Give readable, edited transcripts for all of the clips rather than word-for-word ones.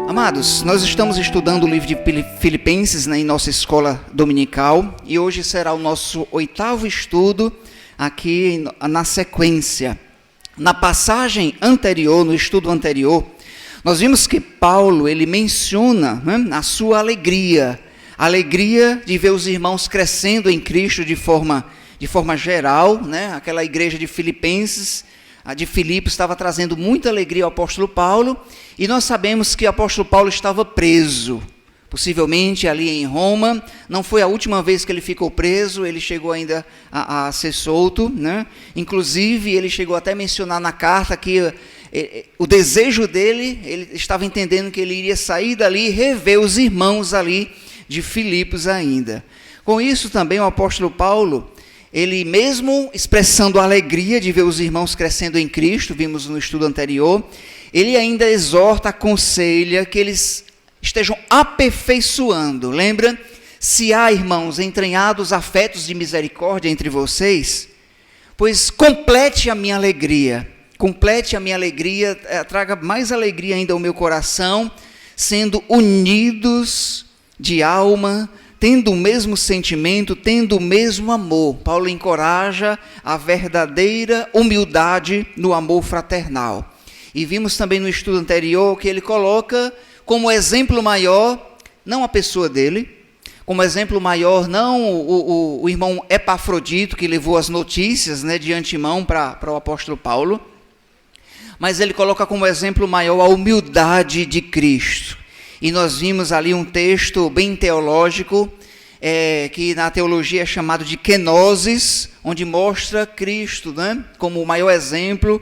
Amados, nós estamos estudando o livro de Filipenses, em nossa escola dominical, e hoje será o nosso 8º estudo aqui na sequência. Na passagem anterior, no estudo anterior, nós vimos que Paulo, ele menciona a sua alegria de ver os irmãos crescendo em Cristo de forma geral, aquela igreja de Filipenses, a de Filipos, estava trazendo muita alegria ao apóstolo Paulo, e nós sabemos que o apóstolo Paulo estava preso, possivelmente ali em Roma. Não foi a última vez que ele ficou preso, ele chegou ainda a ser solto, Inclusive, ele chegou até a mencionar na carta que o desejo dele, ele estava entendendo que ele iria sair dali e rever os irmãos ali de Filipos ainda. Com isso também o apóstolo Paulo, ele mesmo expressando a alegria de ver os irmãos crescendo em Cristo, vimos no estudo anterior, ele ainda exorta, aconselha que eles estejam aperfeiçoando. Lembra? Se há, irmãos, entranhados afetos de misericórdia entre vocês, pois complete a minha alegria, traga mais alegria ainda ao meu coração, sendo unidos de alma, tendo o mesmo sentimento, tendo o mesmo amor. Paulo encoraja a verdadeira humildade no amor fraternal. E vimos também no estudo anterior que ele coloca como exemplo maior, não a pessoa dele, como exemplo maior, não o irmão Epafrodito, que levou as notícias de antemão para o apóstolo Paulo, mas ele coloca como exemplo maior a humildade de Cristo. E nós vimos ali um texto bem teológico, que na teologia é chamado de kenosis, onde mostra Cristo como o maior exemplo.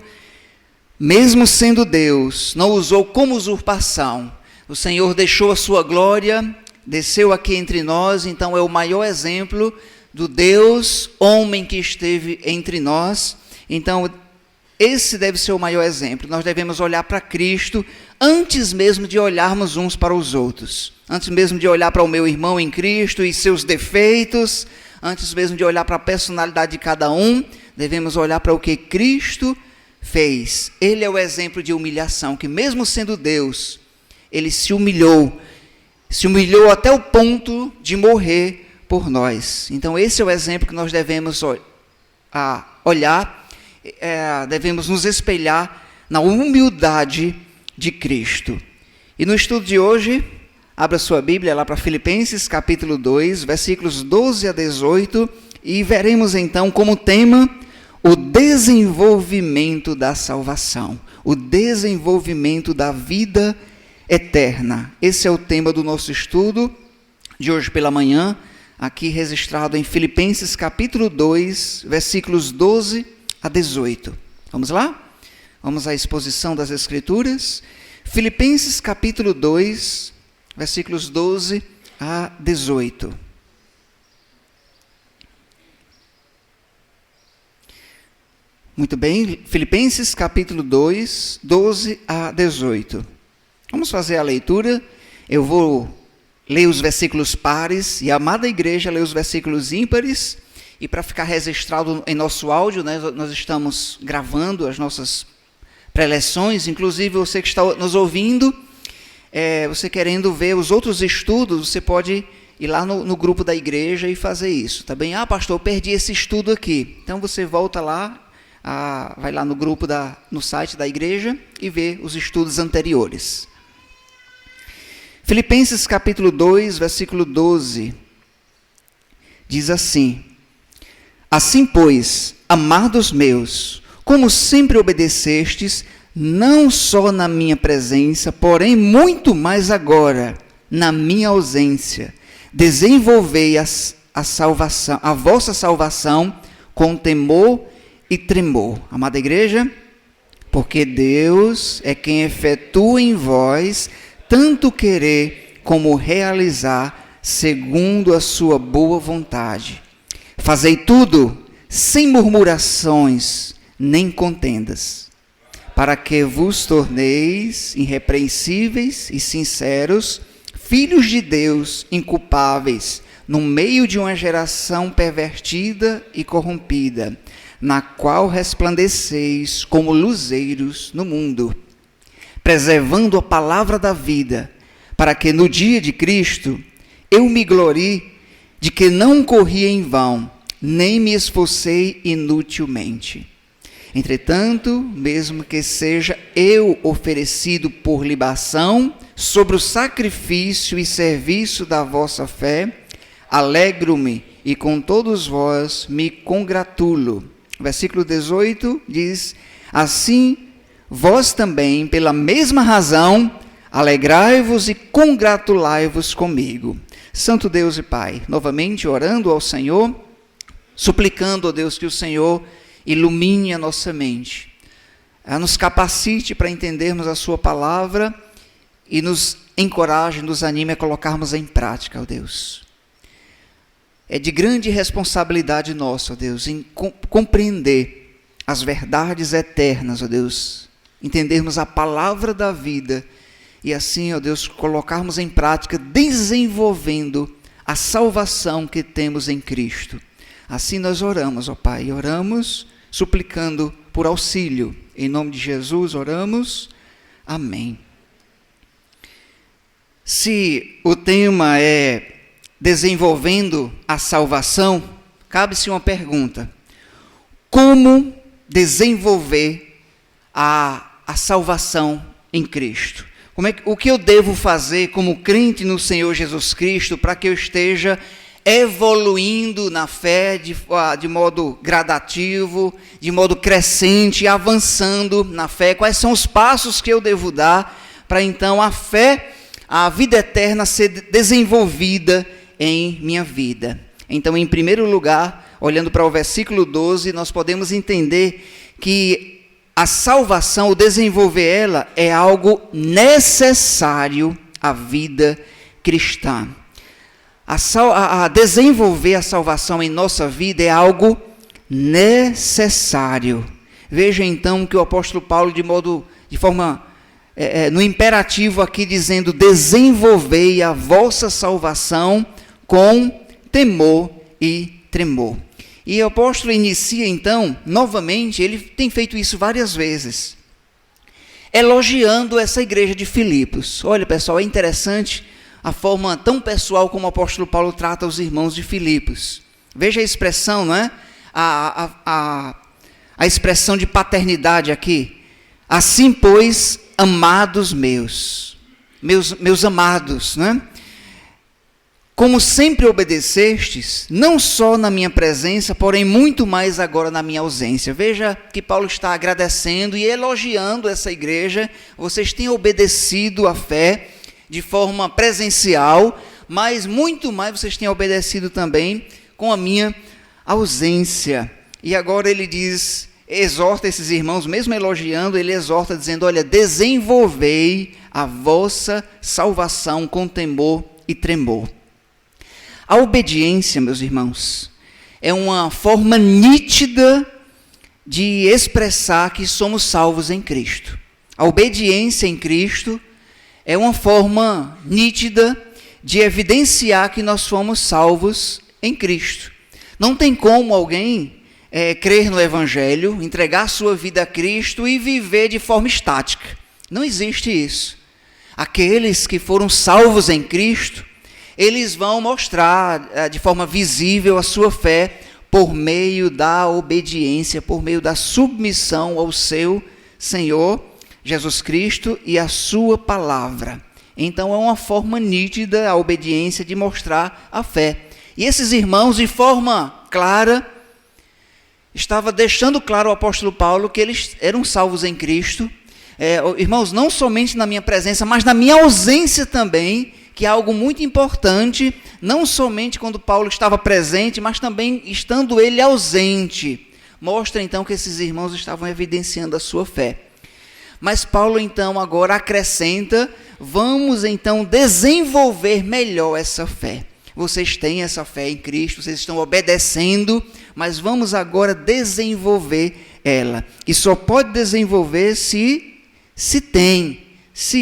Mesmo sendo Deus, não usou como usurpação. O Senhor deixou a sua glória, desceu aqui entre nós, então é o maior exemplo do Deus, homem que esteve entre nós. Então, esse deve ser o maior exemplo. Nós devemos olhar para Cristo antes mesmo de olharmos uns para os outros. Antes mesmo de olhar para o meu irmão em Cristo e seus defeitos, antes mesmo de olhar para a personalidade de cada um, devemos olhar para o que Cristo fez. Ele é o exemplo de humilhação, que mesmo sendo Deus, ele se humilhou até o ponto de morrer por nós. Então esse é o exemplo que nós devemos olhar, devemos nos espelhar na humildade de Cristo. E no estudo de hoje, abra sua Bíblia lá para Filipenses capítulo 2, versículos 12 a 18, e veremos então como tema o desenvolvimento da salvação, o desenvolvimento da vida eterna. Esse é o tema do nosso estudo de hoje pela manhã, aqui registrado em Filipenses capítulo 2, versículos 12 a 18. Vamos lá? Vamos à exposição das Escrituras. Filipenses capítulo 2, versículos 12 a 18. Muito bem, Filipenses capítulo 2, 12 a 18. Vamos fazer a leitura. Eu vou ler os versículos pares e a amada igreja lê os versículos ímpares. E para ficar registrado em nosso áudio, nós estamos gravando as nossas preleções. Inclusive, você que está nos ouvindo, você querendo ver os outros estudos, você pode ir lá no grupo da igreja e fazer isso. Tá bem? Pastor, eu perdi esse estudo aqui. Então, você volta lá, vai lá no grupo, no site da igreja e vê os estudos anteriores. Filipenses capítulo 2, versículo 12, diz assim: Assim, pois, amados meus, como sempre obedecestes, não só na minha presença, porém muito mais agora, na minha ausência, desenvolvei a vossa salvação com temor e tremor. Amada igreja, porque Deus é quem efetua em vós tanto querer como realizar segundo a sua boa vontade. Fazei tudo sem murmurações nem contendas, para que vos torneis irrepreensíveis e sinceros, filhos de Deus inculpáveis, no meio de uma geração pervertida e corrompida, na qual resplandeceis como luzeiros no mundo, preservando a palavra da vida para que no dia de Cristo eu me glorie de que não corri em vão, nem me esforcei inutilmente. Entretanto, mesmo que seja eu oferecido por libação sobre o sacrifício e serviço da vossa fé, alegro-me e com todos vós me congratulo. Versículo 18 diz: assim, vós também, pela mesma razão, alegrai-vos e congratulai-vos comigo. Santo Deus e Pai, novamente orando ao Senhor, suplicando a Deus que o Senhor ilumine a nossa mente, nos capacite para entendermos a sua palavra e nos encoraje, nos anime a colocarmos em prática, ó Deus. É de grande responsabilidade nossa, ó Deus, em compreender as verdades eternas, ó Deus, entendermos a palavra da vida e assim, ó Deus, colocarmos em prática, desenvolvendo a salvação que temos em Cristo. Assim nós oramos, ó Pai, oramos suplicando por auxílio. Em nome de Jesus oramos. Amém. Se o tema é desenvolvendo a salvação, cabe-se uma pergunta: como desenvolver a salvação em Cristo? O que eu devo fazer como crente no Senhor Jesus Cristo para que eu esteja evoluindo na fé de modo gradativo, de modo crescente, avançando na fé? Quais são os passos que eu devo dar para então a fé, a vida eterna ser desenvolvida em minha vida? Então, em primeiro lugar, olhando para o versículo 12, nós podemos entender que a salvação, o desenvolver ela, é algo necessário à vida cristã. A desenvolver a salvação em nossa vida é algo necessário. Veja então que o apóstolo Paulo, de forma no imperativo aqui, dizendo: desenvolvei a vossa salvação com temor e tremor. E o apóstolo inicia então, novamente, ele tem feito isso várias vezes, elogiando essa igreja de Filipos. Olha, pessoal, é interessante a forma tão pessoal como o apóstolo Paulo trata os irmãos de Filipos. Veja a expressão, não é? A expressão de paternidade aqui. Assim, pois, amados meus amados, não é? Como sempre obedecestes, não só na minha presença, porém muito mais agora na minha ausência. Veja que Paulo está agradecendo e elogiando essa igreja. Vocês têm obedecido à fé de forma presencial, mas muito mais vocês têm obedecido também com a minha ausência. E agora ele diz, exorta esses irmãos, mesmo elogiando, ele exorta dizendo: olha, desenvolvei a vossa salvação com temor e tremor. A obediência, meus irmãos, é uma forma nítida de expressar que somos salvos em Cristo. A obediência em Cristo é uma forma nítida de evidenciar que nós fomos salvos em Cristo. Não tem como alguém crer no Evangelho, entregar sua vida a Cristo e viver de forma estática. Não existe isso. Aqueles que foram salvos em Cristo, eles vão mostrar de forma visível a sua fé por meio da obediência, por meio da submissão ao seu Senhor Jesus Cristo e à sua palavra. Então é uma forma nítida a obediência de mostrar a fé. E esses irmãos, de forma clara, estava deixando claro ao apóstolo Paulo que eles eram salvos em Cristo. Irmãos, não somente na minha presença, mas na minha ausência também, que é algo muito importante, não somente quando Paulo estava presente, mas também estando ele ausente. Mostra então que esses irmãos estavam evidenciando a sua fé. Mas Paulo então agora acrescenta: vamos então desenvolver melhor essa fé. Vocês têm essa fé em Cristo, vocês estão obedecendo, mas vamos agora desenvolver ela. E só pode desenvolver se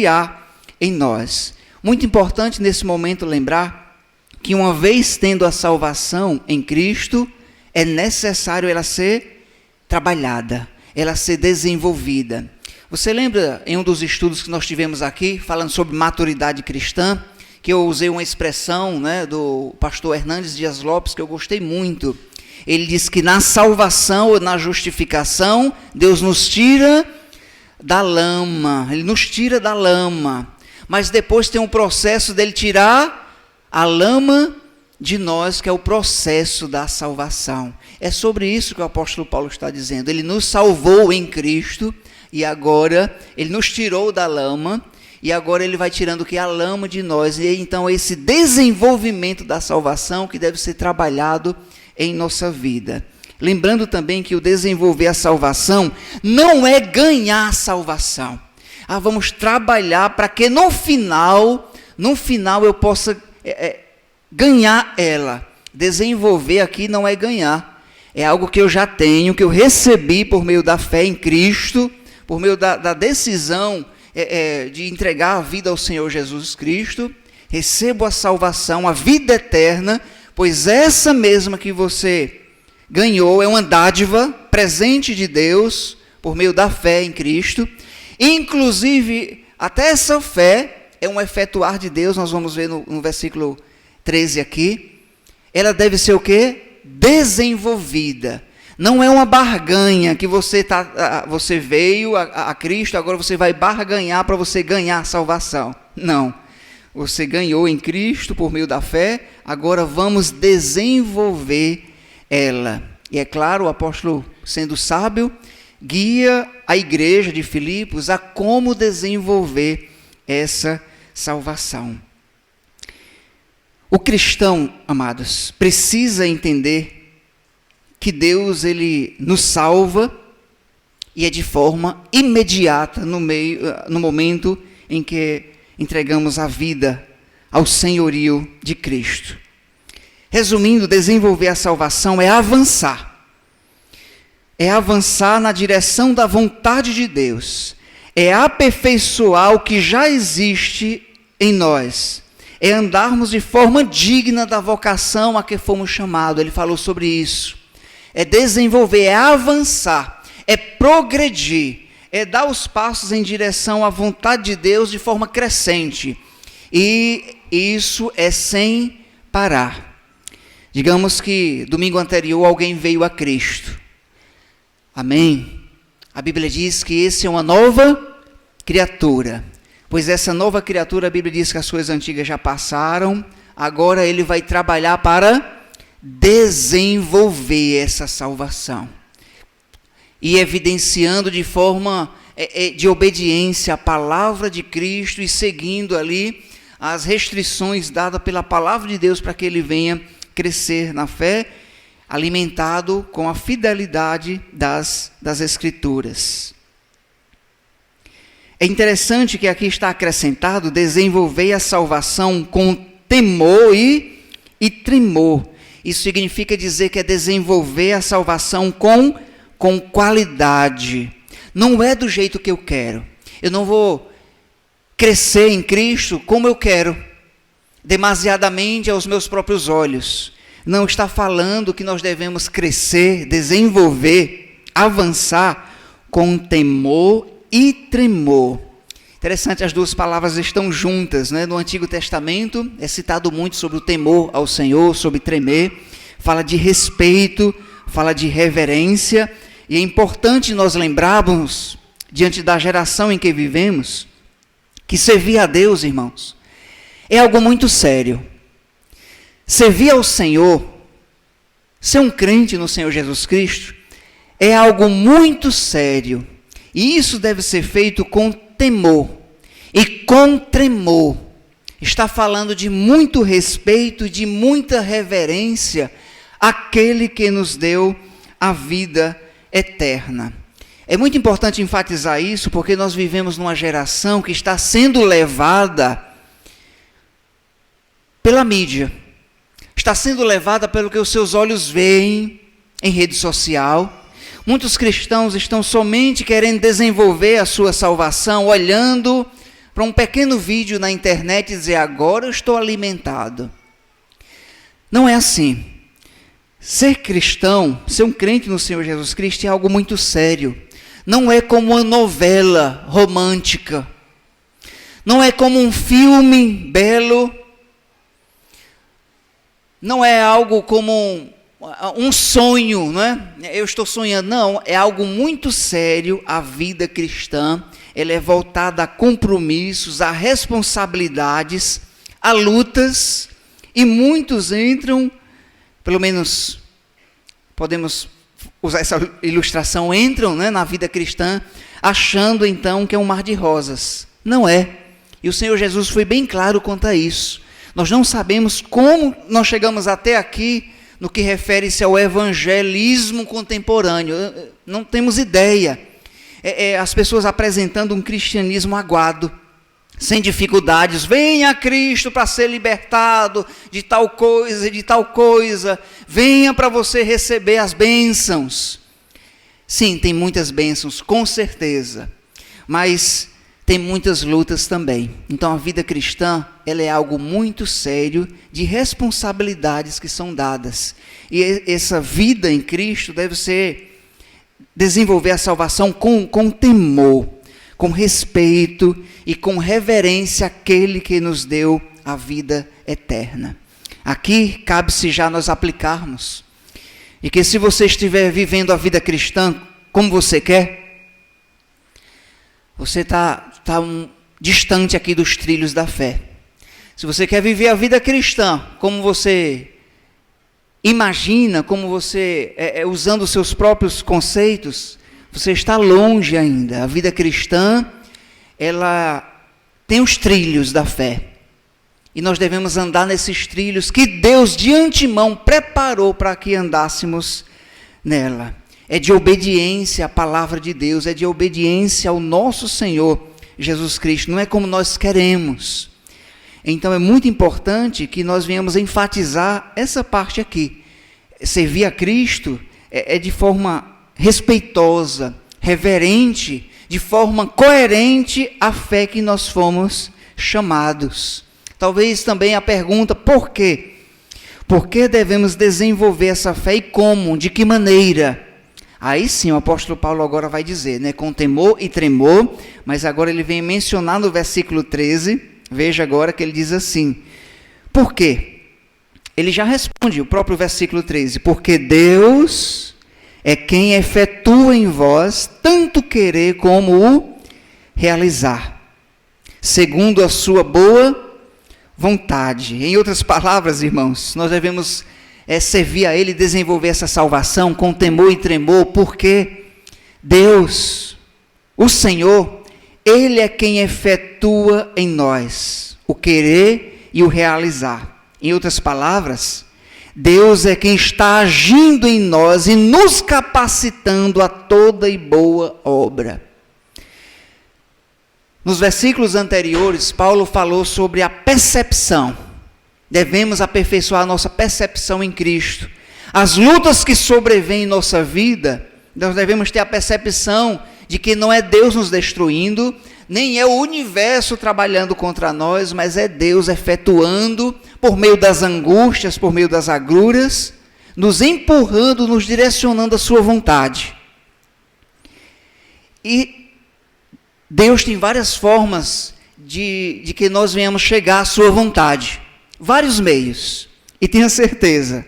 há em nós. Muito importante nesse momento lembrar que uma vez tendo a salvação em Cristo, é necessário ela ser trabalhada, ela ser desenvolvida. Você lembra em um dos estudos que nós tivemos aqui, falando sobre maturidade cristã, que eu usei uma expressão, né, do pastor Hernandes Dias Lopes, que eu gostei muito. Ele diz que na salvação ou na justificação, Deus nos tira da lama, Ele nos tira da lama, mas depois tem um processo dele tirar a lama de nós, que é o processo da salvação. É sobre isso que o apóstolo Paulo está dizendo. Ele nos salvou em Cristo, e agora Ele nos tirou da lama, e agora Ele vai tirando o que? A lama de nós. E então esse desenvolvimento da salvação que deve ser trabalhado em nossa vida. Lembrando também que o desenvolver a salvação não é ganhar a salvação. Vamos trabalhar para que no final eu possa ganhar ela. Desenvolver aqui não é ganhar. É algo que eu já tenho, que eu recebi por meio da fé em Cristo, por meio da decisão de entregar a vida ao Senhor Jesus Cristo. Recebo a salvação, a vida eterna, pois essa mesma que você ganhou é uma dádiva, presente de Deus, por meio da fé em Cristo. Inclusive, até essa fé é um efetuar de Deus, nós vamos ver no versículo 13 aqui. Ela deve ser o quê? Desenvolvida. Não é uma barganha que você veio a Cristo, agora você vai barganhar para você ganhar a salvação. Não. Você ganhou em Cristo por meio da fé, agora vamos desenvolver ela. E é claro, o apóstolo, sendo sábio, guia a igreja de Filipos a como desenvolver essa salvação. O cristão, amados, precisa entender que Deus, Ele nos salva e é de forma imediata no momento em que entregamos a vida ao senhorio de Cristo. Resumindo, desenvolver a salvação é avançar. É avançar na direção da vontade de Deus. É aperfeiçoar o que já existe em nós. É andarmos de forma digna da vocação a que fomos chamados. Ele falou sobre isso. É desenvolver, é avançar, é progredir, é dar os passos em direção à vontade de Deus de forma crescente. E isso é sem parar. Digamos que domingo anterior alguém veio a Cristo. Amém? A Bíblia diz que esse é uma nova criatura. Pois essa nova criatura, a Bíblia diz que as coisas antigas já passaram. Agora ele vai trabalhar para desenvolver essa salvação. E evidenciando de forma de obediência à palavra de Cristo e seguindo ali as restrições dadas pela palavra de Deus para que ele venha crescer na fé, alimentado com a fidelidade das Escrituras. É interessante que aqui está acrescentado desenvolver a salvação com temor e tremor. Isso significa dizer que é desenvolver a salvação com qualidade. Não é do jeito que eu quero. Eu não vou crescer em Cristo como eu quero, demasiadamente aos meus próprios olhos. Não está falando que nós devemos crescer, desenvolver, avançar com temor e tremor. Interessante, as duas palavras estão juntas, né? No Antigo Testamento é citado muito sobre o temor ao Senhor, sobre tremer, fala de respeito, fala de reverência, e é importante nós lembrarmos, diante da geração em que vivemos, que servir a Deus, irmãos, é algo muito sério. Servir ao Senhor, ser um crente no Senhor Jesus Cristo, é algo muito sério. E isso deve ser feito com temor e com tremor. Está falando de muito respeito, de muita reverência àquele que nos deu a vida eterna. É muito importante enfatizar isso, porque nós vivemos numa geração que está sendo levada pela mídia. Está sendo levada pelo que os seus olhos veem em rede social. Muitos cristãos estão somente querendo desenvolver a sua salvação, olhando para um pequeno vídeo na internet e dizer, agora eu estou alimentado. Não é assim. Ser cristão, ser um crente no Senhor Jesus Cristo é algo muito sério. não é como uma novela romântica, não é como um filme belo, não é algo como um sonho, não é? Eu estou sonhando, não, é algo muito sério. A vida cristã, ela é voltada a compromissos, a responsabilidades, a lutas, e muitos entram, pelo menos podemos usar essa ilustração, entram, né, na vida cristã, achando então que é um mar de rosas. Não é. E o Senhor Jesus foi bem claro quanto a isso. Nós não sabemos como nós chegamos até aqui no que refere-se ao evangelismo contemporâneo. Não temos ideia. As pessoas apresentando um cristianismo aguado, sem dificuldades. Venha a Cristo para ser libertado de tal coisa e de tal coisa. Venha para você receber as bênçãos. Sim, tem muitas bênçãos, com certeza. Mas tem muitas lutas também. Então a vida cristã, ela é algo muito sério, de responsabilidades que são dadas. E essa vida em Cristo deve ser desenvolver a salvação com temor, com respeito e com reverência àquele que nos deu a vida eterna. Aqui cabe-se já nós aplicarmos. E que se você estiver vivendo a vida cristã como você quer, você está distante aqui dos trilhos da fé. Se você quer viver a vida cristã como você imagina, como você, usando os seus próprios conceitos, você está longe ainda. A vida cristã, ela tem os trilhos da fé. E nós devemos andar nesses trilhos que Deus de antemão preparou para que andássemos nela. É de obediência à palavra de Deus, é de obediência ao nosso Senhor Jesus Cristo. Não é como nós queremos. Então é muito importante que nós venhamos enfatizar essa parte aqui. Servir a Cristo é de forma respeitosa, reverente, de forma coerente à fé que nós fomos chamados. Talvez também a pergunta, por quê? Por que devemos desenvolver essa fé e como? De que maneira? Aí sim o apóstolo Paulo agora vai dizer, né, com temor e tremor, mas agora ele vem mencionar no versículo 13, veja agora que ele diz assim, por quê? Ele já responde, o próprio versículo 13, porque Deus é quem efetua em vós tanto querer como o realizar, segundo a sua boa vontade. Em outras palavras, irmãos, nós devemos servir a Ele, desenvolver essa salvação com temor e tremor, porque Deus, o Senhor, Ele é quem efetua em nós o querer e o realizar. Em outras palavras, Deus é quem está agindo em nós e nos capacitando a toda e boa obra. Nos versículos anteriores, Paulo falou sobre a percepção. Devemos aperfeiçoar a nossa percepção em Cristo. As lutas que sobrevêm em nossa vida, nós devemos ter a percepção de que não é Deus nos destruindo, nem é o universo trabalhando contra nós, mas é Deus efetuando, por meio das angústias, por meio das agruras, nos empurrando, nos direcionando à sua vontade. E Deus tem várias formas de que nós venhamos chegar à sua vontade. Vários meios. E tenha certeza,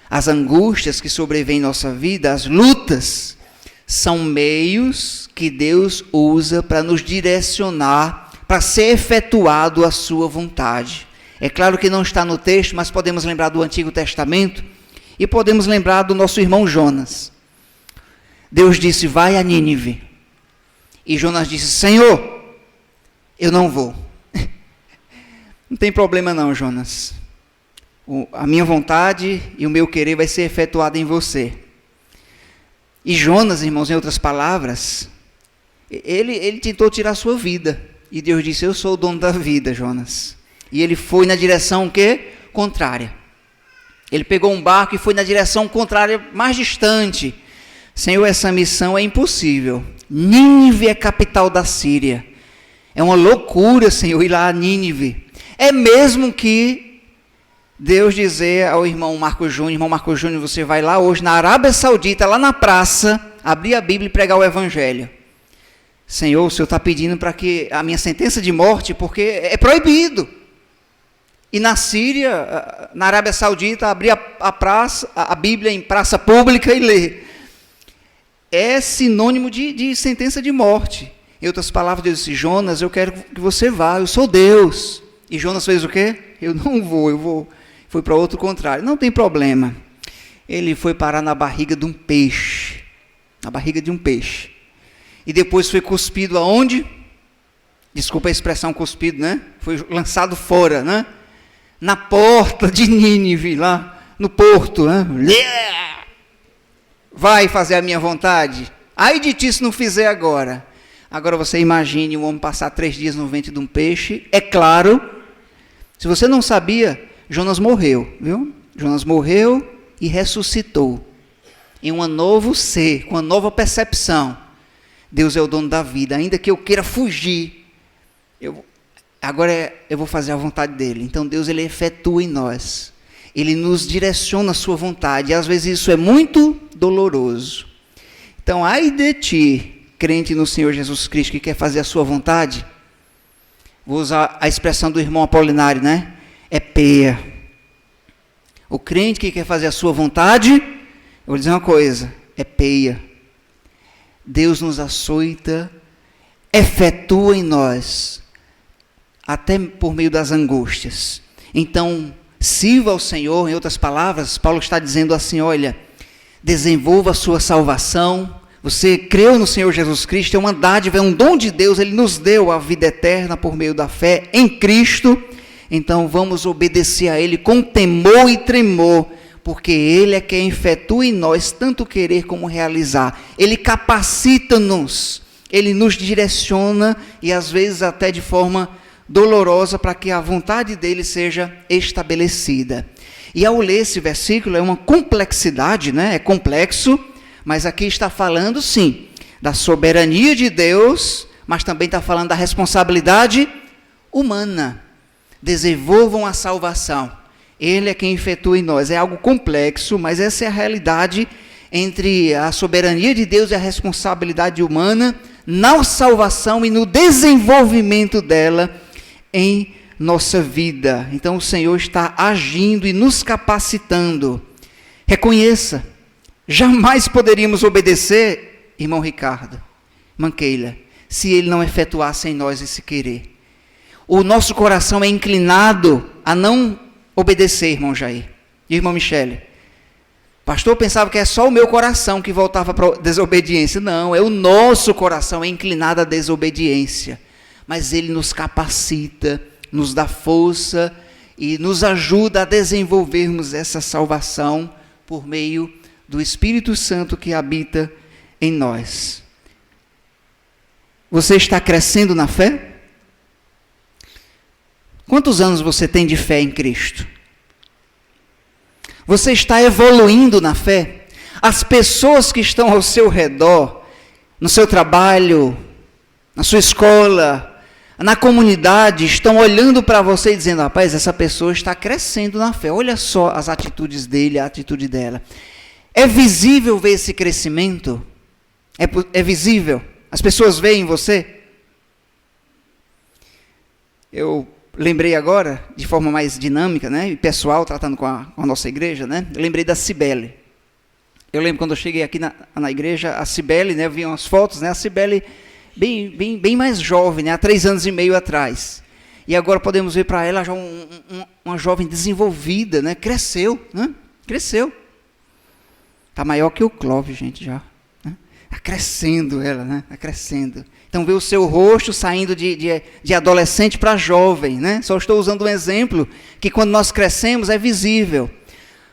as angústias que sobrevêm em nossa vida, as lutas, são meios que Deus usa para nos direcionar, para ser efetuado a sua vontade. É claro que não está no texto, mas podemos lembrar do Antigo Testamento e podemos lembrar do nosso irmão Jonas. Deus disse, vai a Nínive. E Jonas disse, Senhor, eu não vou. Não tem problema não, Jonas. A minha vontade e o meu querer vai ser efetuado em você. E Jonas, irmãos, em outras palavras, ele tentou tirar a sua vida. E Deus disse, eu sou o dono da vida, Jonas. E ele foi na direção o quê? Contrária. Ele pegou um barco e foi na direção contrária, mais distante. Senhor, essa missão é impossível. Nínive é capital da Síria. É uma loucura, Senhor, ir lá a Nínive. É mesmo que Deus dizer ao irmão Marcos Júnior, você vai lá hoje na Arábia Saudita, lá na praça, abrir a Bíblia e pregar o Evangelho. Senhor, o Senhor está pedindo para que a minha sentença de morte, porque é proibido. E na Síria, na Arábia Saudita, abrir a Bíblia em praça pública e ler. É sinônimo de sentença de morte. Em outras palavras, Deus disse: Jonas, eu quero que você vá, eu sou Deus. E Jonas fez o quê? Eu não vou, eu vou. Foi para outro contrário. Não tem problema. Ele foi parar na barriga de um peixe. Na barriga de um peixe. E depois foi cuspido aonde? Desculpa a expressão cuspido, né? Foi lançado fora, né? Na porta de Nínive, lá no porto, né? Vai fazer a minha vontade? Ai de ti se não fizer agora. Agora você imagine um homem passar 3 dias no ventre de um peixe. É claro, se você não sabia, Jonas morreu, viu? Jonas morreu e ressuscitou em um novo ser, com uma nova percepção. Deus é o dono da vida, ainda que eu queira fugir, agora eu vou fazer a vontade dele. Então Deus, ele efetua em nós, ele nos direciona a sua vontade, e às vezes isso é muito doloroso. Então, ai de ti, crente no Senhor Jesus Cristo, que quer fazer a sua vontade, vou usar a expressão do irmão Apolinário, né? É peia. O crente que quer fazer a sua vontade, eu vou dizer uma coisa, é peia. Deus nos açoita, efetua em nós, até por meio das angústias. Então, sirva ao Senhor. Em outras palavras, Paulo está dizendo assim: olha, desenvolva a sua salvação. Você creu no Senhor Jesus Cristo, é uma dádiva, é um dom de Deus, Ele nos deu a vida eterna por meio da fé em Cristo. Então vamos obedecer a Ele com temor e tremor, porque Ele é quem efetua em nós tanto querer como realizar. Ele capacita-nos, Ele nos direciona, e às vezes até de forma dolorosa, para que a vontade dEle seja estabelecida. E ao ler esse versículo, é uma complexidade, né? É complexo, mas aqui está falando, sim, da soberania de Deus, mas também está falando da responsabilidade humana. Desenvolvam a salvação. Ele é quem efetua em nós. É algo complexo, mas essa é a realidade entre a soberania de Deus e a responsabilidade humana na salvação e no desenvolvimento dela em nossa vida. Então o Senhor está agindo e nos capacitando. Reconheça, jamais poderíamos obedecer, irmão Ricardo, irmã Keila, se Ele não efetuasse em nós esse querer. O nosso coração é inclinado a não obedecer, irmão Jair e irmã Michele. Pastor, pensava que é só o meu coração que voltava para a desobediência. Não, é o nosso coração é inclinado à desobediência. Mas Ele nos capacita, nos dá força e nos ajuda a desenvolvermos essa salvação por meio do Espírito Santo que habita em nós. Você está crescendo na fé? Quantos anos você tem de fé em Cristo? Você está evoluindo na fé? As pessoas que estão ao seu redor, no seu trabalho, na sua escola, na comunidade, estão olhando para você e dizendo: rapaz, essa pessoa está crescendo na fé. Olha só as atitudes dele, a atitude dela. É visível ver esse crescimento? É visível? As pessoas veem você? Eu lembrei agora, de forma mais dinâmica, né, e pessoal, tratando com a nossa igreja, né, eu lembrei da Cibele. Eu lembro quando eu cheguei aqui na igreja, a Cibele, né, eu vi umas fotos, né, a Cibele bem mais jovem, né, há 3 anos e meio atrás. E agora podemos ver para ela já uma jovem desenvolvida, né, cresceu. Está maior que o Clóvis, gente, já. Está crescendo ela, né, está crescendo. Então, vê o seu rosto saindo de adolescente para jovem, né? Só estou usando um exemplo que quando nós crescemos é visível.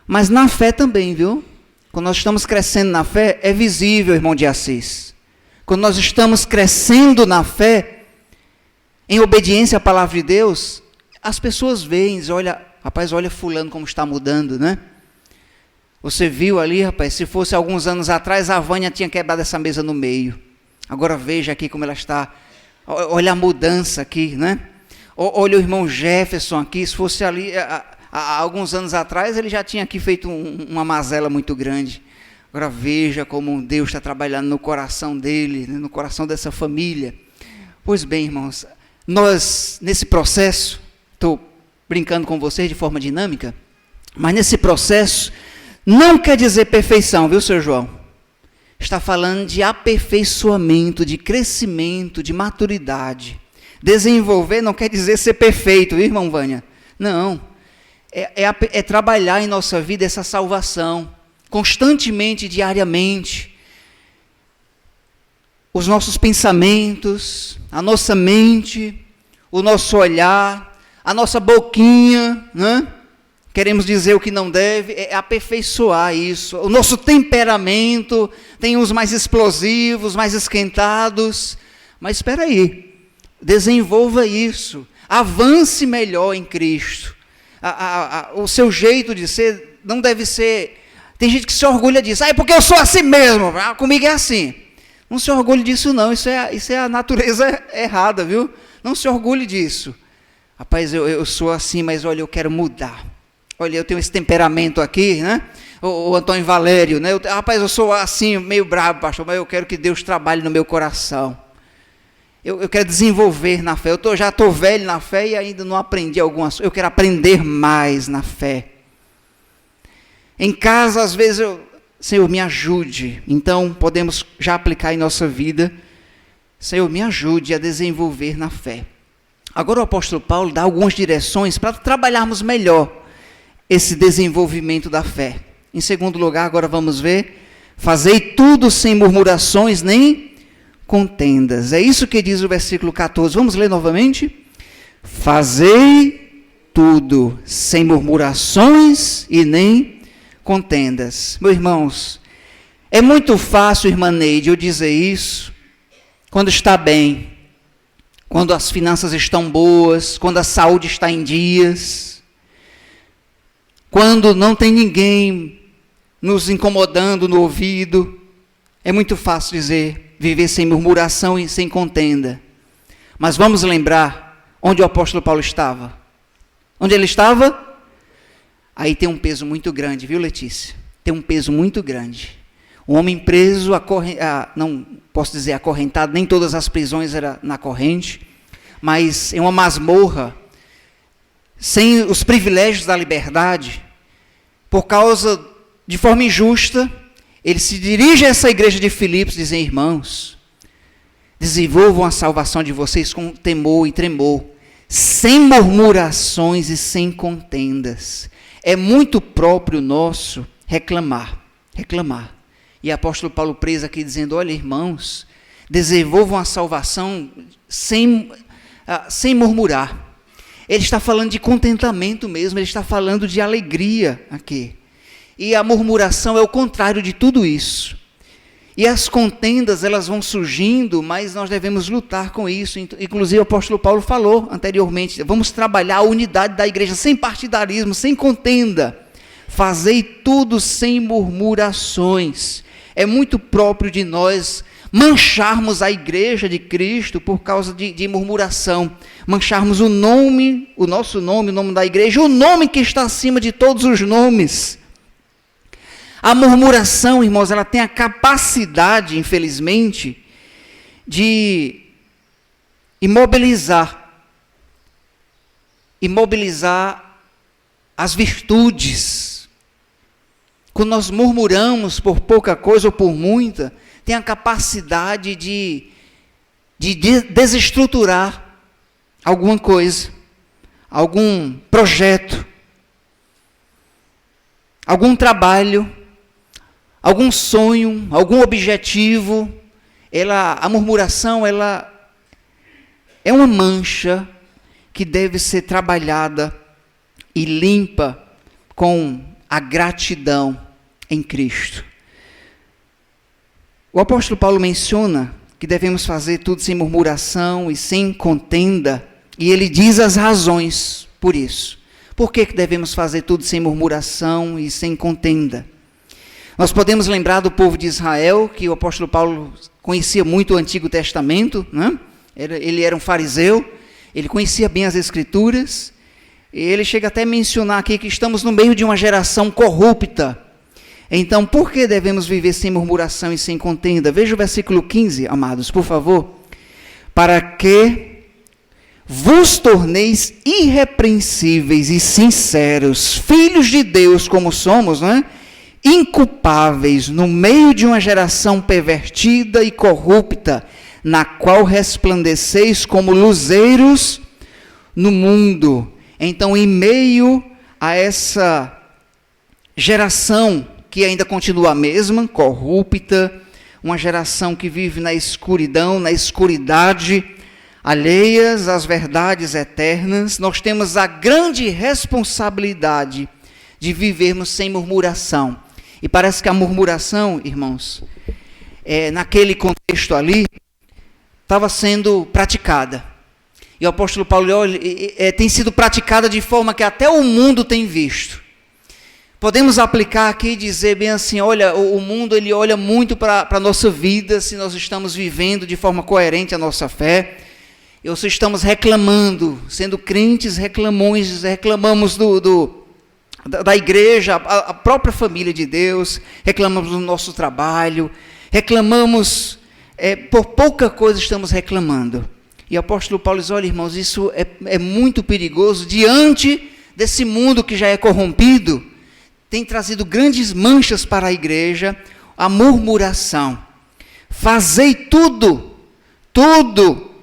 Mas na fé também, viu? Quando nós estamos crescendo na fé, é visível, irmão de Assis. Quando nós estamos crescendo na fé, em obediência à palavra de Deus, as pessoas veem, dizem: olha, rapaz, olha fulano como está mudando, né? Você viu ali, rapaz, se fosse alguns anos atrás, a Vânia tinha quebrado essa mesa no meio. Agora veja aqui como ela está. Olha a mudança aqui, né? Olha o irmão Jefferson aqui. Se fosse ali, há alguns anos atrás, ele já tinha aqui feito uma mazela muito grande. Agora veja como Deus está trabalhando no coração dele, no coração dessa família. Pois bem, irmãos, nós, nesse processo, estou brincando com vocês de forma dinâmica, mas nesse processo não quer dizer perfeição, viu, Sr. João? Está falando de aperfeiçoamento, de crescimento, de maturidade. Desenvolver não quer dizer ser perfeito, viu, irmão Vânia? Não. É trabalhar em nossa vida essa salvação, constantemente, diariamente. Os nossos pensamentos, a nossa mente, o nosso olhar, a nossa boquinha, né? Queremos dizer o que não deve, é aperfeiçoar isso. O nosso temperamento, tem uns mais explosivos, mais esquentados, mas espera aí, desenvolva isso, avance melhor em Cristo. O seu jeito de ser não deve ser... Tem gente que se orgulha disso. É porque eu sou assim mesmo. Comigo é assim. Não se orgulhe disso não. Isso é a natureza errada, viu? Não se orgulhe disso. Rapaz, eu sou assim, mas olha, eu quero mudar. Olha, eu tenho esse temperamento aqui, né? O Antônio Valério, né? Rapaz, eu sou assim, meio bravo, pastor, mas eu quero que Deus trabalhe no meu coração. Eu quero desenvolver na fé. Já estou velho na fé e ainda não aprendi algumas coisas. Eu quero aprender mais na fé. Em casa, às vezes, Senhor, me ajude. Então, podemos já aplicar em nossa vida. Senhor, me ajude a desenvolver na fé. Agora o apóstolo Paulo dá algumas direções para trabalharmos melhor esse desenvolvimento da fé. Em segundo lugar, agora vamos ver, fazei tudo sem murmurações nem contendas. É isso que diz o versículo 14. Vamos ler novamente? Fazei tudo sem murmurações e nem contendas. Meus irmãos, é muito fácil, irmã Neide, eu dizer isso quando está bem, quando as finanças estão boas, quando a saúde está em dias, quando não tem ninguém nos incomodando no ouvido. É muito fácil dizer, viver sem murmuração e sem contenda. Mas vamos lembrar onde o apóstolo Paulo estava. Onde ele estava? Aí tem um peso muito grande, viu, Letícia? Tem um peso muito grande. O homem preso, não posso dizer acorrentado, nem todas as prisões eram na corrente, mas em uma masmorra, sem os privilégios da liberdade, por causa, de forma injusta, ele se dirige a essa igreja de Filipos, dizendo, irmãos, desenvolvam a salvação de vocês com temor e tremor, sem murmurações e sem contendas. É muito próprio nosso reclamar. E o apóstolo Paulo preso aqui dizendo, olha, irmãos, desenvolvam a salvação sem murmurar. Ele está falando de contentamento mesmo, ele está falando de alegria aqui. E a murmuração é o contrário de tudo isso. E as contendas, elas vão surgindo, mas nós devemos lutar com isso. Inclusive o apóstolo Paulo falou anteriormente, vamos trabalhar a unidade da igreja sem partidarismo, sem contenda. Fazei tudo sem murmurações. É muito próprio de nós mancharmos a igreja de Cristo por causa de murmuração. Mancharmos o nosso nome, o nome da igreja, o nome que está acima de todos os nomes. A murmuração, irmãos, ela tem a capacidade, infelizmente, de imobilizar as virtudes. Quando nós murmuramos por pouca coisa ou por muita, tem a capacidade de desestruturar alguma coisa, algum projeto, algum trabalho, algum sonho, algum objetivo. A murmuração, ela é uma mancha que deve ser trabalhada e limpa com a gratidão em Cristo. O apóstolo Paulo menciona que devemos fazer tudo sem murmuração e sem contenda, e ele diz as razões por isso. Por que devemos fazer tudo sem murmuração e sem contenda? Nós podemos lembrar do povo de Israel, que o apóstolo Paulo conhecia muito o Antigo Testamento, né? Ele era um fariseu, ele conhecia bem as Escrituras, e ele chega até a mencionar aqui que estamos no meio de uma geração corrupta, Então, por que devemos viver sem murmuração e sem contenda? Veja o versículo 15, amados, por favor. Para que vos torneis irrepreensíveis e sinceros, filhos de Deus como somos, não é? Inculpáveis no meio de uma geração pervertida e corrupta, na qual resplandeceis como luzeiros no mundo. Então, em meio a essa geração que ainda continua a mesma, corrupta, uma geração que vive na escuridão, na escuridade, alheias às verdades eternas, nós temos a grande responsabilidade de vivermos sem murmuração. E parece que a murmuração, irmãos, naquele contexto ali, estava sendo praticada. E o apóstolo Paulo, olha, tem sido praticada de forma que até o mundo tem visto. Podemos aplicar aqui e dizer bem assim, olha, o mundo ele olha muito para a nossa vida, se nós estamos vivendo de forma coerente a nossa fé, ou se estamos reclamando, sendo crentes reclamões, reclamamos da igreja, a própria família de Deus, reclamamos do nosso trabalho, reclamamos, por pouca coisa estamos reclamando. E o apóstolo Paulo diz, olha irmãos, isso é muito perigoso, diante desse mundo que já é corrompido, tem trazido grandes manchas para a igreja, a murmuração. Fazei tudo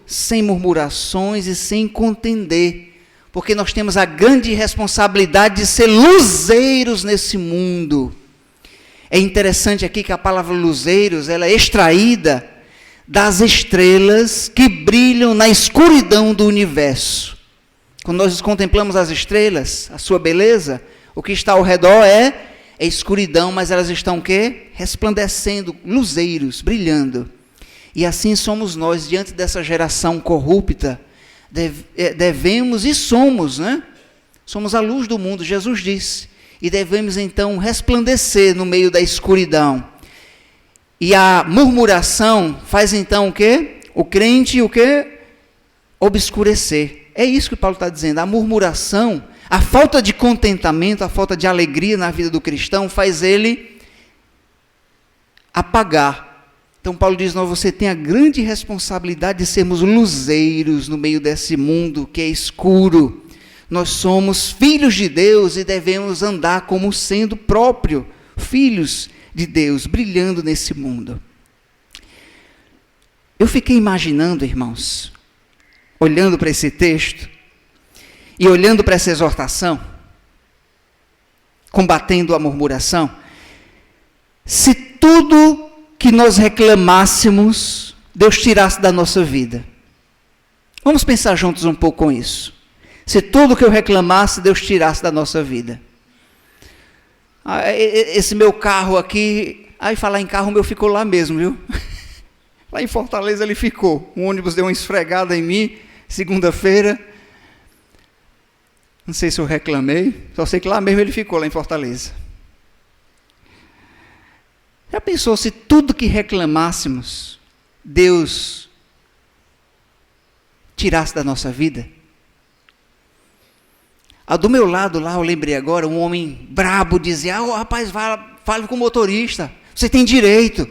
sem murmurações e sem contender, porque nós temos a grande responsabilidade de ser luzeiros nesse mundo. É interessante aqui que a palavra luzeiros, ela é extraída das estrelas que brilham na escuridão do universo. Quando nós contemplamos as estrelas, a sua beleza, o que está ao redor é escuridão, mas elas estão o quê? Resplandecendo, luzeiros, brilhando. E assim somos nós, diante dessa geração corrupta, devemos e somos, né? Somos a luz do mundo, Jesus disse. E devemos então resplandecer no meio da escuridão. E a murmuração faz então o quê? O crente o quê? Obscurecer. É isso que Paulo está dizendo. A murmuração, a falta de contentamento, a falta de alegria na vida do cristão faz ele apagar. Então Paulo diz, não, você tem a grande responsabilidade de sermos luzeiros no meio desse mundo que é escuro. Nós somos filhos de Deus e devemos andar como sendo próprio filhos de Deus, brilhando nesse mundo. Eu fiquei imaginando, irmãos, olhando para esse texto e olhando para essa exortação, combatendo a murmuração, se tudo que nós reclamássemos, Deus tirasse da nossa vida. Vamos pensar juntos um pouco com isso. Se tudo que eu reclamasse, Deus tirasse da nossa vida. Esse meu carro aqui, aí falar em carro, o meu ficou lá mesmo, viu? Lá em Fortaleza ele ficou. O ônibus deu uma esfregada em mim, segunda-feira. Não sei se eu reclamei, só sei que lá mesmo ele ficou, lá em Fortaleza. Já pensou se tudo que reclamássemos, Deus tirasse da nossa vida? Do meu lado lá, eu lembrei agora, um homem brabo dizia, rapaz, fale com o motorista, você tem direito.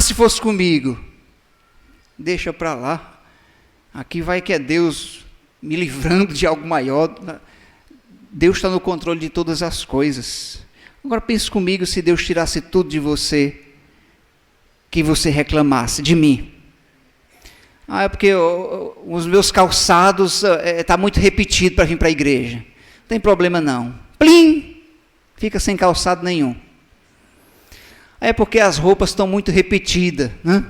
Se fosse comigo. Deixa para lá. Aqui vai que é Deus me livrando de algo maior. Deus está no controle de todas as coisas. Agora pense comigo se Deus tirasse tudo de você, que você reclamasse de mim. É porque os meus calçados está muito repetido para vir para a igreja. Não tem problema não. Plim! Fica sem calçado nenhum. É porque as roupas estão muito repetidas, né?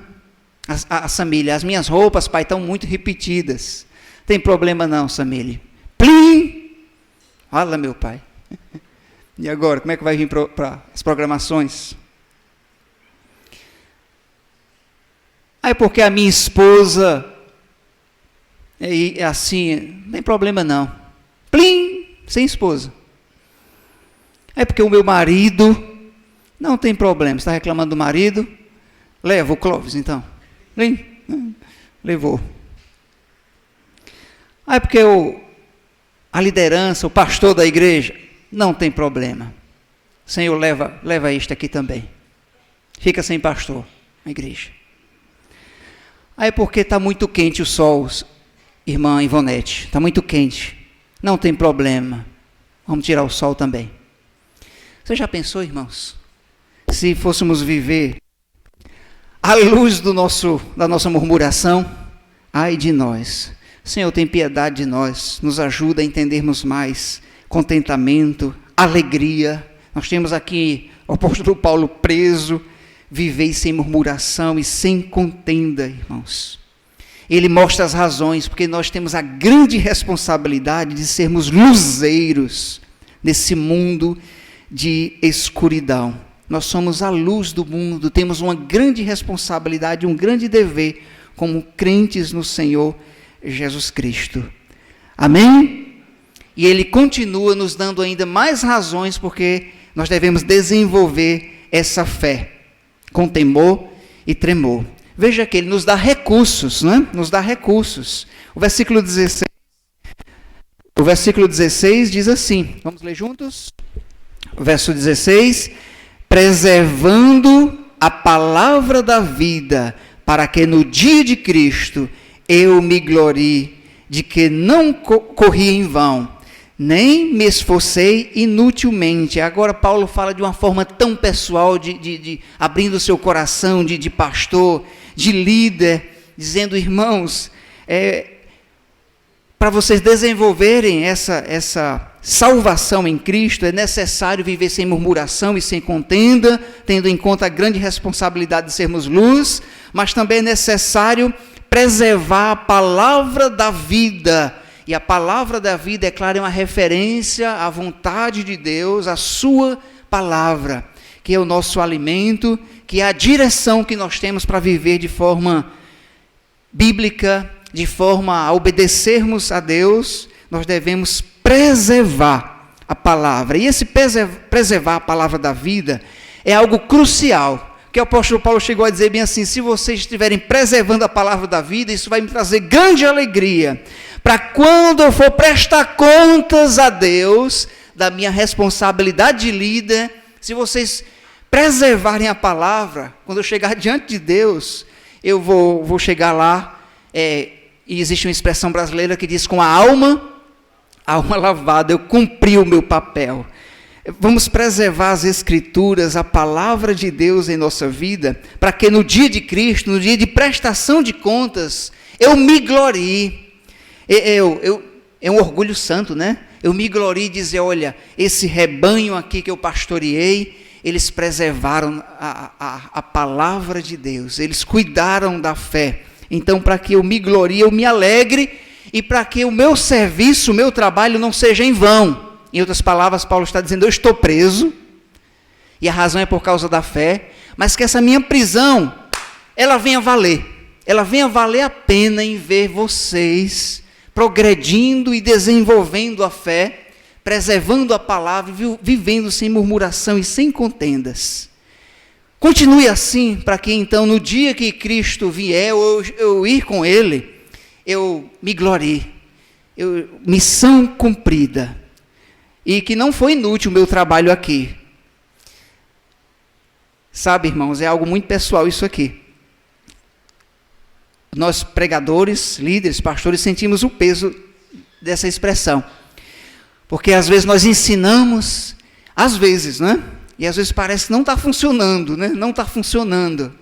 A Samília, as minhas roupas, pai, estão muito repetidas. Não tem problema não, Samília. Plim! Fala, meu pai. E agora, como é que vai vir para as programações? É porque a minha esposa é assim, não tem problema não. Plim! Sem esposa. É porque o meu marido, não tem problema. Você está reclamando do marido? Leva o Clóvis, então. Plim! Levou. É porque a liderança, o pastor da igreja, não tem problema. Senhor, leva este aqui também. Fica sem pastor, a igreja. Aí porque está muito quente o sol, irmã Ivonete, está muito quente. Não tem problema, vamos tirar o sol também. Você já pensou, irmãos, se fôssemos viver à luz da nossa murmuração? Ai de nós. Senhor, tem piedade de nós, nos ajuda a entendermos mais contentamento, alegria. Nós temos aqui o apóstolo Paulo preso, vivei sem murmuração e sem contenda, irmãos. Ele mostra as razões, porque nós temos a grande responsabilidade de sermos luzeiros nesse mundo de escuridão. Nós somos a luz do mundo, temos uma grande responsabilidade, um grande dever como crentes no Senhor Jesus Cristo. Amém? E ele continua nos dando ainda mais razões porque nós devemos desenvolver essa fé com temor e tremor. Veja que ele nos dá recursos, né? Nos dá recursos. O versículo 16 diz assim, vamos ler juntos? O verso 16, preservando a palavra da vida, para que no dia de Cristo eu me glorie de que não corri em vão, nem me esforcei inutilmente. Agora Paulo fala de uma forma tão pessoal, abrindo o seu coração de pastor, de líder, dizendo, irmãos, para vocês desenvolverem essa salvação em Cristo, é necessário viver sem murmuração e sem contenda, tendo em conta a grande responsabilidade de sermos luz, mas também é necessário preservar a palavra da vida. E a palavra da vida, é claro, é uma referência à vontade de Deus, à sua palavra, que é o nosso alimento, que é a direção que nós temos para viver de forma bíblica, de forma a obedecermos a Deus. Nós devemos preservar a palavra. E esse preservar a palavra da vida é algo crucial, que o apóstolo Paulo chegou a dizer bem assim, se vocês estiverem preservando a palavra da vida, isso vai me trazer grande alegria, para quando eu for prestar contas a Deus, da minha responsabilidade de líder, se vocês preservarem a palavra, quando eu chegar diante de Deus, eu vou chegar lá, e existe uma expressão brasileira que diz, com a alma lavada, eu cumpri o meu papel. Vamos preservar as Escrituras, a palavra de Deus em nossa vida, para que no dia de Cristo, no dia de prestação de contas, eu me glorie. É um orgulho santo, né? Eu me glorie e dizer, olha, esse rebanho aqui que eu pastoreei, eles preservaram a palavra de Deus, eles cuidaram da fé. Então, para que eu me glorie, eu me alegre, e para que o meu serviço, o meu trabalho não seja em vão. Em outras palavras, Paulo está dizendo, eu estou preso, e a razão é por causa da fé, mas que essa minha prisão, ela venha valer a pena em ver vocês progredindo e desenvolvendo a fé, preservando a palavra, vivendo sem murmuração e sem contendas. Continue assim, para que então no dia que Cristo vier, eu ir com Ele, eu me glorie, missão cumprida, e que não foi inútil o meu trabalho aqui. Sabe, irmãos, é algo muito pessoal isso aqui. Nós pregadores, líderes, pastores, sentimos o peso dessa expressão, porque às vezes nós ensinamos, às vezes, né? E às vezes parece que não está funcionando, né? Não está funcionando.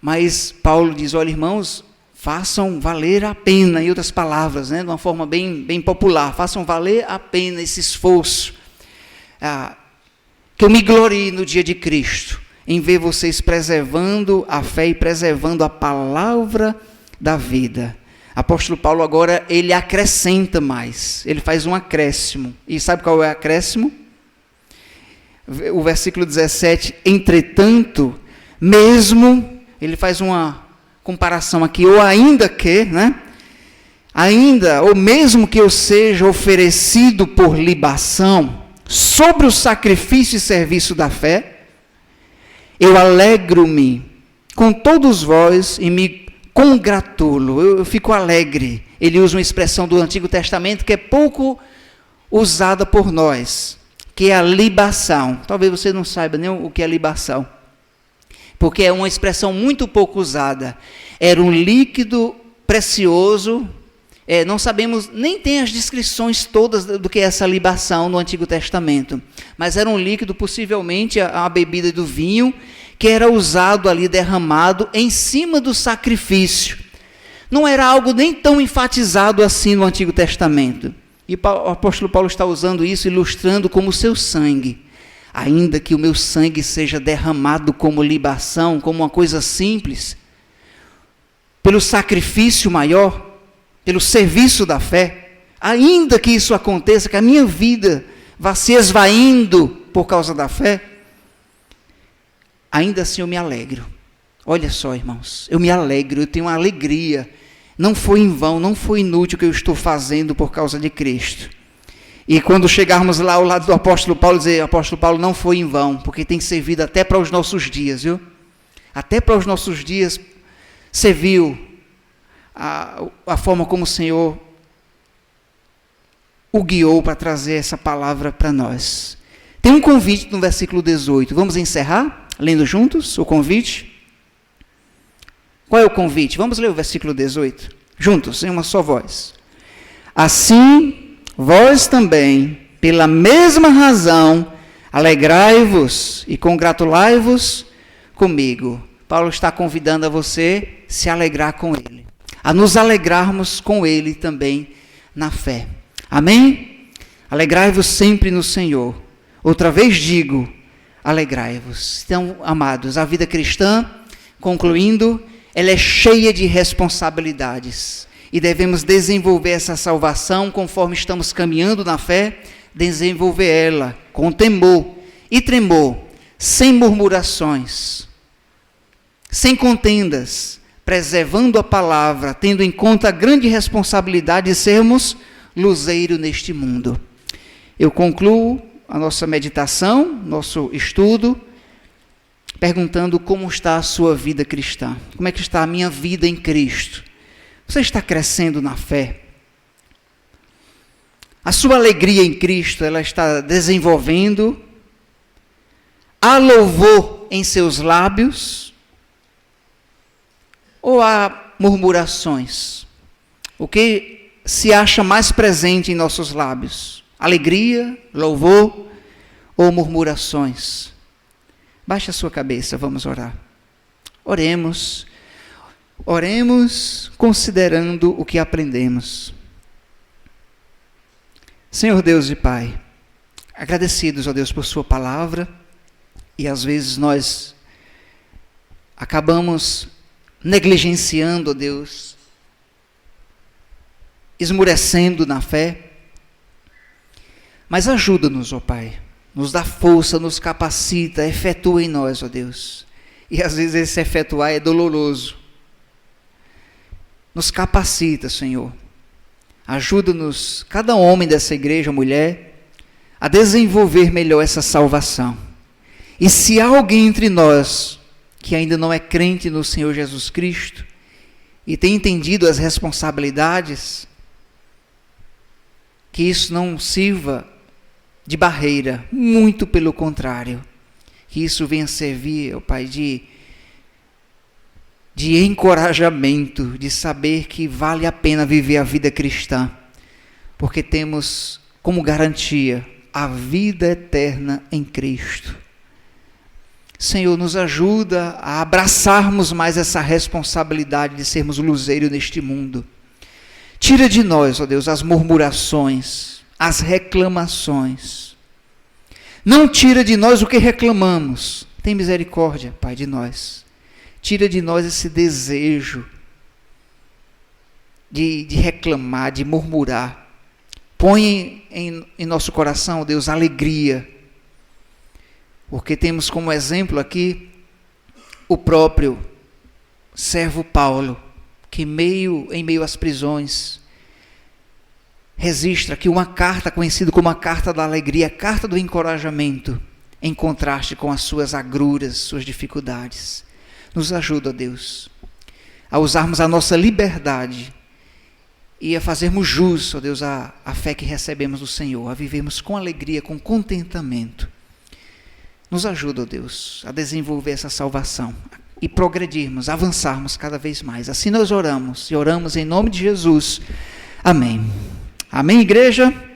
Mas Paulo diz, olha, irmãos, façam valer a pena, em outras palavras, né? De uma forma bem popular, façam valer a pena esse esforço, que eu me glorie no dia de Cristo, em ver vocês preservando a fé e preservando a palavra da vida. Apóstolo Paulo agora, ele acrescenta mais, ele faz um acréscimo. E sabe qual é o acréscimo? O versículo 17, entretanto, mesmo, ele faz uma comparação aqui, ou ainda que, né? Ainda, ou mesmo que eu seja oferecido por libação sobre o sacrifício e serviço da fé, eu alegro-me com todos vós e me congratulo, eu fico alegre. Ele usa uma expressão do Antigo Testamento que é pouco usada por nós. que é a libação. Talvez você não saiba nem o que é libação, porque é uma expressão muito pouco usada. Era um líquido precioso, não sabemos, nem tem as descrições todas do que é essa libação no Antigo Testamento, mas era um líquido, possivelmente a bebida do vinho, que era usado ali, derramado em cima do sacrifício. Não era algo nem tão enfatizado assim no Antigo Testamento. E o apóstolo Paulo está usando isso, ilustrando como o seu sangue. Ainda que o meu sangue seja derramado como libação, como uma coisa simples, pelo sacrifício maior, pelo serviço da fé, ainda que isso aconteça, que a minha vida vá se esvaindo por causa da fé, ainda assim eu me alegro. Olha só, irmãos, eu me alegro, eu tenho uma alegria. Não foi em vão, não foi inútil o que eu estou fazendo por causa de Cristo. E quando chegarmos lá ao lado do apóstolo Paulo, dizer, apóstolo Paulo, não foi em vão, porque tem servido até para os nossos dias, viu? Até para os nossos dias serviu a forma como o Senhor o guiou para trazer essa palavra para nós. Tem um convite no versículo 18. Vamos encerrar lendo juntos o convite? Qual é o convite? Vamos ler o versículo 18, juntos, em uma só voz. Assim, vós também, pela mesma razão, alegrai-vos e congratulai-vos comigo. Paulo está convidando a você a se alegrar com ele, a nos alegrarmos com ele também na fé. Amém? Alegrai-vos sempre no Senhor. Outra vez digo, alegrai-vos. Então, amados, a vida cristã, concluindo, ela é cheia de responsabilidades e devemos desenvolver essa salvação conforme estamos caminhando na fé, desenvolver ela com temor e tremor, sem murmurações, sem contendas, preservando a palavra, tendo em conta a grande responsabilidade de sermos luzeiro neste mundo. Eu concluo a nossa meditação, nosso estudo, perguntando como está a sua vida cristã. Como é que está a minha vida em Cristo? Você está crescendo na fé? A sua alegria em Cristo, ela está desenvolvendo? Há louvor em seus lábios? Ou há murmurações? O que se acha mais presente em nossos lábios? Alegria, louvor ou murmurações? Baixe a sua cabeça, vamos orar. Oremos considerando o que aprendemos. Senhor Deus e Pai, agradecidos, ó Deus, por sua palavra, e às vezes nós acabamos negligenciando, ó Deus, esmurecendo na fé, mas ajuda-nos, ó Pai, nos dá força, nos capacita, efetua em nós, ó Deus. E às vezes esse efetuar é doloroso. Nos capacita, Senhor. Ajuda-nos, cada homem dessa igreja, mulher, a desenvolver melhor essa salvação. E se há alguém entre nós que ainda não é crente no Senhor Jesus Cristo e tem entendido as responsabilidades, que isso não sirva de barreira, muito pelo contrário, que isso venha servir, ó Pai, de encorajamento, de saber que vale a pena viver a vida cristã, porque temos como garantia a vida eterna em Cristo. Senhor, nos ajuda a abraçarmos mais essa responsabilidade de sermos luzeiro neste mundo. Tira de nós, ó Deus, as murmurações, as reclamações. Não tira de nós o que reclamamos. Tem misericórdia, Pai, de nós. Tira de nós esse desejo de reclamar, de murmurar. Põe em nosso coração, Deus, alegria. Porque temos como exemplo aqui o próprio servo Paulo, que em meio às prisões, registra aqui uma carta conhecida como a carta da alegria, a carta do encorajamento, em contraste com as suas agruras, suas dificuldades. Nos ajuda, Deus, a usarmos a nossa liberdade e a fazermos jus, ó Deus, à fé que recebemos do Senhor, a vivermos com alegria, com contentamento. Nos ajuda, ó Deus, a desenvolver essa salvação e progredirmos, avançarmos cada vez mais. Assim nós oramos, e oramos em nome de Jesus. Amém. Amém, igreja?